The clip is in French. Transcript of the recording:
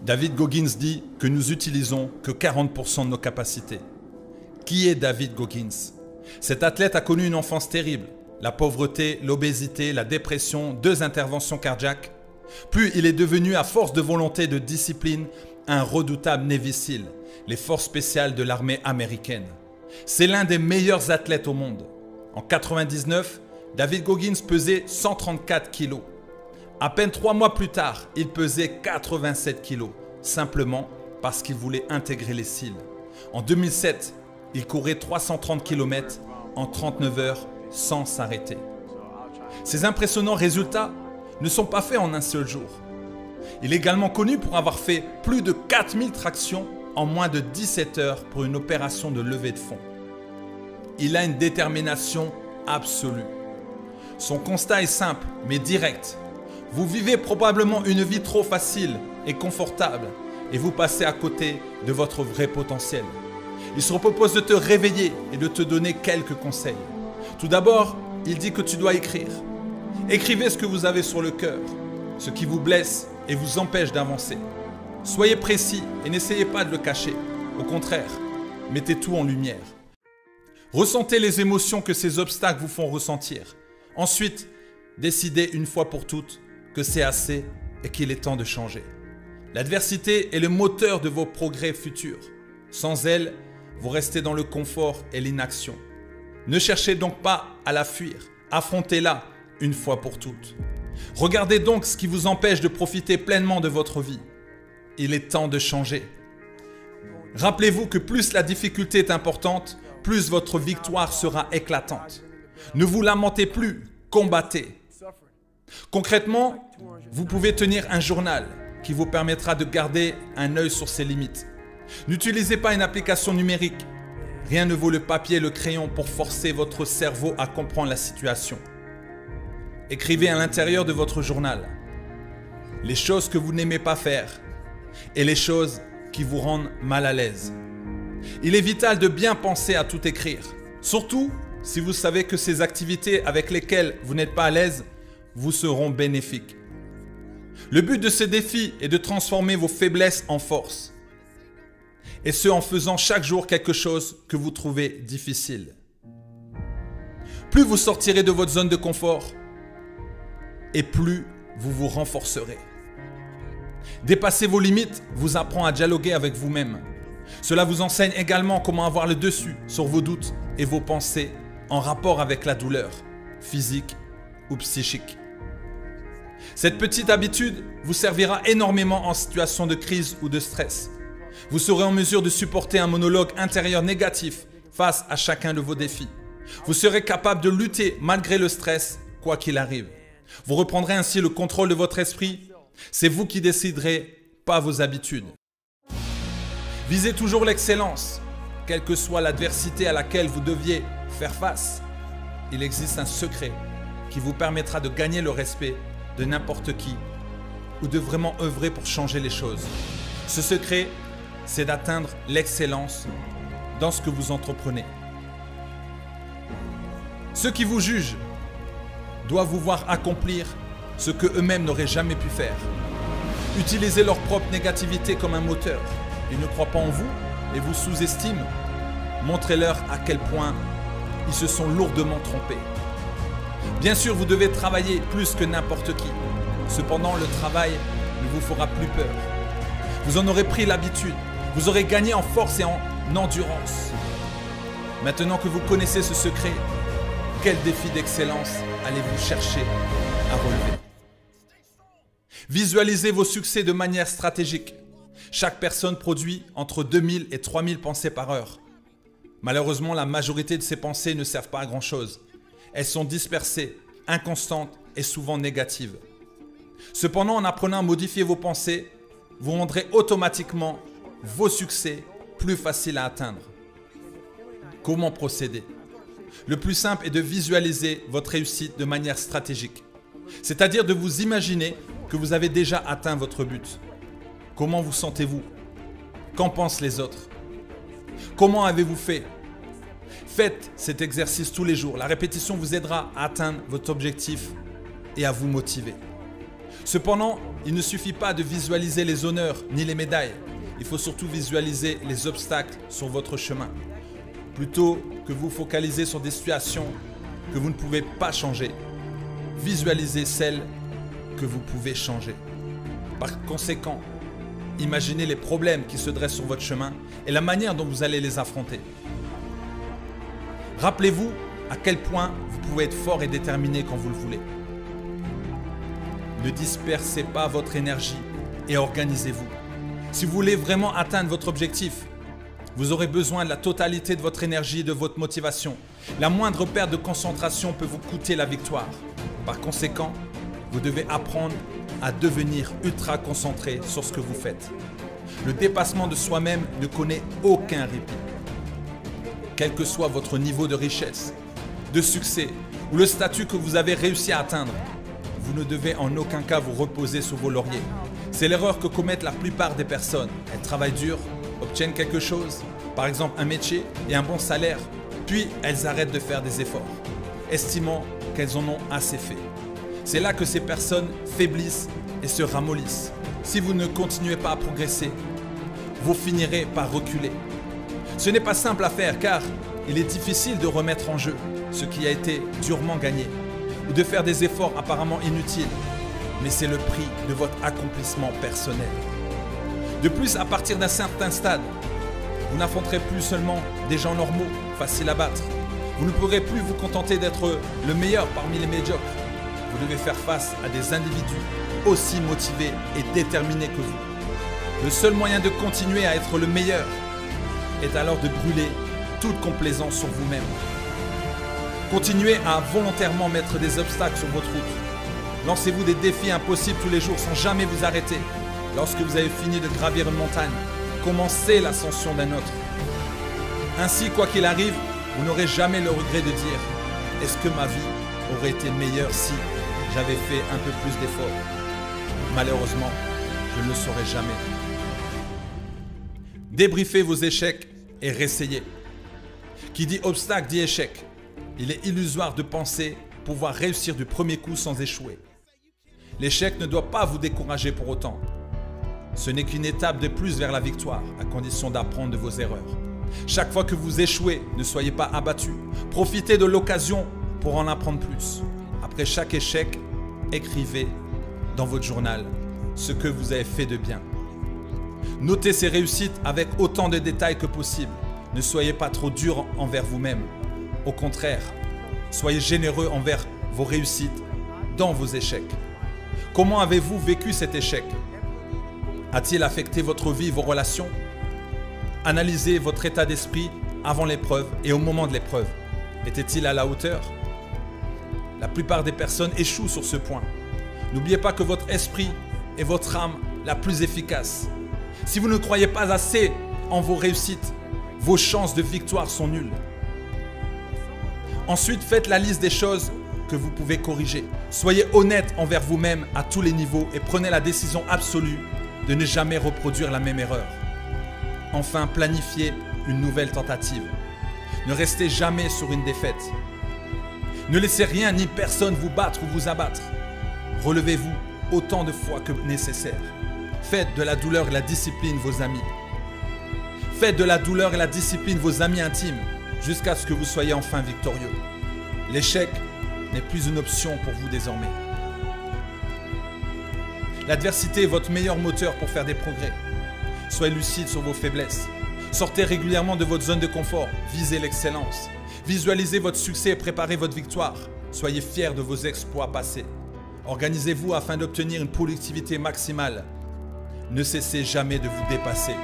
David Goggins dit que nous utilisons que 40% de nos capacités. Qui est David Goggins? Cet athlète a connu une enfance terrible. La pauvreté, l'obésité, la dépression, 2 interventions cardiaques. Puis il est devenu, à force de volonté et de discipline, un redoutable Navy SEAL, les forces spéciales de l'armée américaine. C'est l'un des meilleurs athlètes au monde. En 1999, David Goggins pesait 134 kilos. À peine 3 mois plus tard, il pesait 87 kilos, simplement parce qu'il voulait intégrer les SEAL. En 2007, il courait 330 km en 39 heures sans s'arrêter. Ces impressionnants résultats ne sont pas faits en un seul jour. Il est également connu pour avoir fait plus de 4000 tractions en moins de 17 heures pour une opération de levée de fonds. Il a une détermination absolue. Son constat est simple mais direct. Vous vivez probablement une vie trop facile et confortable et vous passez à côté de votre vrai potentiel. Il se propose de te réveiller et de te donner quelques conseils. Tout d'abord, il dit que tu dois écrire. Écrivez ce que vous avez sur le cœur, ce qui vous blesse et vous empêche d'avancer. Soyez précis et n'essayez pas de le cacher. Au contraire, mettez tout en lumière. Ressentez les émotions que ces obstacles vous font ressentir. Ensuite, décidez une fois pour toutes que c'est assez et qu'il est temps de changer. L'adversité est le moteur de vos progrès futurs. Sans elle, vous restez dans le confort et l'inaction. Ne cherchez donc pas à la fuir. Affrontez-la une fois pour toutes. Regardez donc ce qui vous empêche de profiter pleinement de votre vie. Il est temps de changer. Rappelez-vous que plus la difficulté est importante, plus votre victoire sera éclatante. Ne vous lamentez plus, combattez. Concrètement, vous pouvez tenir un journal qui vous permettra de garder un œil sur ses limites. N'utilisez pas une application numérique. Rien ne vaut le papier et le crayon pour forcer votre cerveau à comprendre la situation. Écrivez à l'intérieur de votre journal les choses que vous n'aimez pas faire et les choses qui vous rendent mal à l'aise. Il est vital de bien penser à tout écrire, surtout si vous savez que ces activités avec lesquelles vous n'êtes pas à l'aise vous seront bénéfiques. Le but de ce défi est de transformer vos faiblesses en force. Et ce en faisant chaque jour quelque chose que vous trouvez difficile. Plus vous sortirez de votre zone de confort et plus vous vous renforcerez. Dépasser vos limites vous apprend à dialoguer avec vous-même. Cela vous enseigne également comment avoir le dessus sur vos doutes et vos pensées en rapport avec la douleur, physique ou psychique. Cette petite habitude vous servira énormément en situation de crise ou de stress. Vous serez en mesure de supporter un monologue intérieur négatif face à chacun de vos défis. Vous serez capable de lutter malgré le stress, quoi qu'il arrive. Vous reprendrez ainsi le contrôle de votre esprit. C'est vous qui déciderez, pas vos habitudes. Visez toujours l'excellence, quelle que soit l'adversité à laquelle vous deviez faire face. Il existe un secret qui vous permettra de gagner le respect de n'importe qui ou de vraiment œuvrer pour changer les choses. Ce secret, c'est d'atteindre l'excellence dans ce que vous entreprenez. Ceux qui vous jugent doivent vous voir accomplir ce que eux-mêmes n'auraient jamais pu faire. Utilisez leur propre négativité comme un moteur. Ils ne croient pas en vous et vous sous-estiment. Montrez-leur à quel point ils se sont lourdement trompés. Bien sûr, vous devez travailler plus que n'importe qui. Cependant, le travail ne vous fera plus peur. Vous en aurez pris l'habitude. Vous aurez gagné en force et en endurance. Maintenant que vous connaissez ce secret, quel défi d'excellence allez-vous chercher à relever? Visualisez vos succès de manière stratégique. Chaque personne produit entre 2000 et 3000 pensées par heure. Malheureusement, la majorité de ces pensées ne servent pas à grand-chose. Elles sont dispersées, inconstantes et souvent négatives. Cependant, en apprenant à modifier vos pensées, vous rendrez automatiquement vos succès plus faciles à atteindre. Comment procéder? Le plus simple est de visualiser votre réussite de manière stratégique. C'est-à-dire de vous imaginer que vous avez déjà atteint votre but. Comment vous sentez-vous? Qu'en pensent les autres? Comment avez-vous fait? Faites cet exercice tous les jours. La répétition vous aidera à atteindre votre objectif et à vous motiver. Cependant, il ne suffit pas de visualiser les honneurs ni les médailles. Il faut surtout visualiser les obstacles sur votre chemin. Plutôt que vous focaliser sur des situations que vous ne pouvez pas changer, visualisez celles que vous pouvez changer. Par conséquent, imaginez les problèmes qui se dressent sur votre chemin et la manière dont vous allez les affronter. Rappelez-vous à quel point vous pouvez être fort et déterminé quand vous le voulez. Ne dispersez pas votre énergie et organisez-vous. Si vous voulez vraiment atteindre votre objectif, vous aurez besoin de la totalité de votre énergie et de votre motivation. La moindre perte de concentration peut vous coûter la victoire. Par conséquent, vous devez apprendre à devenir ultra concentré sur ce que vous faites. Le dépassement de soi-même ne connaît aucun répit. Quel que soit votre niveau de richesse, de succès ou le statut que vous avez réussi à atteindre, vous ne devez en aucun cas vous reposer sur vos lauriers. C'est l'erreur que commettent la plupart des personnes. Elles travaillent dur, obtiennent quelque chose, par exemple un métier et un bon salaire, puis elles arrêtent de faire des efforts, estimant qu'elles en ont assez fait. C'est là que ces personnes faiblissent et se ramollissent. Si vous ne continuez pas à progresser, vous finirez par reculer. Ce n'est pas simple à faire car il est difficile de remettre en jeu ce qui a été durement gagné ou de faire des efforts apparemment inutiles, mais c'est le prix de votre accomplissement personnel. De plus, à partir d'un certain stade, vous n'affronterez plus seulement des gens normaux, faciles à battre. Vous ne pourrez plus vous contenter d'être le meilleur parmi les médiocres. Vous devez faire face à des individus aussi motivés et déterminés que vous. Le seul moyen de continuer à être le meilleur est alors de brûler toute complaisance sur vous-même. Continuez à volontairement mettre des obstacles sur votre route. Lancez-vous des défis impossibles tous les jours sans jamais vous arrêter. Lorsque vous avez fini de gravir une montagne, commencez l'ascension d'un autre. Ainsi, quoi qu'il arrive, vous n'aurez jamais le regret de dire « Est-ce que ma vie aurait été meilleure si j'avais fait un peu plus d'efforts ?» Malheureusement, je ne le saurai jamais. Débriefez vos échecs et réessayez. Qui dit obstacle dit échec. Il est illusoire de penser pouvoir réussir du premier coup sans échouer. L'échec ne doit pas vous décourager pour autant. Ce n'est qu'une étape de plus vers la victoire, à condition d'apprendre de vos erreurs. Chaque fois que vous échouez, ne soyez pas abattu. Profitez de l'occasion pour en apprendre plus. Après chaque échec, écrivez dans votre journal ce que vous avez fait de bien. Notez ces réussites avec autant de détails que possible. Ne soyez pas trop dur envers vous-même. Au contraire, soyez généreux envers vos réussites dans vos échecs. Comment avez-vous vécu cet échec? A-t-il affecté votre vie et vos relations? Analysez votre état d'esprit avant l'épreuve et au moment de l'épreuve. Était-il à la hauteur? La plupart des personnes échouent sur ce point. N'oubliez pas que votre esprit est votre âme la plus efficace. Si vous ne croyez pas assez en vos réussites, vos chances de victoire sont nulles. Ensuite, faites la liste des choses que vous pouvez corriger. Soyez honnête envers vous-même à tous les niveaux et prenez la décision absolue de ne jamais reproduire la même erreur. Enfin, planifiez une nouvelle tentative. Ne restez jamais sur une défaite. Ne laissez rien ni personne vous battre ou vous abattre. Relevez-vous autant de fois que nécessaire. Faites de la douleur et la discipline vos amis. Faites de la douleur et la discipline vos amis intimes jusqu'à ce que vous soyez enfin victorieux. L'échec n'est plus une option pour vous désormais. L'adversité est votre meilleur moteur pour faire des progrès. Soyez lucide sur vos faiblesses. Sortez régulièrement de votre zone de confort. Visez l'excellence. Visualisez votre succès et préparez votre victoire. Soyez fiers de vos exploits passés. Organisez-vous afin d'obtenir une productivité maximale. Ne cessez jamais de vous dépasser.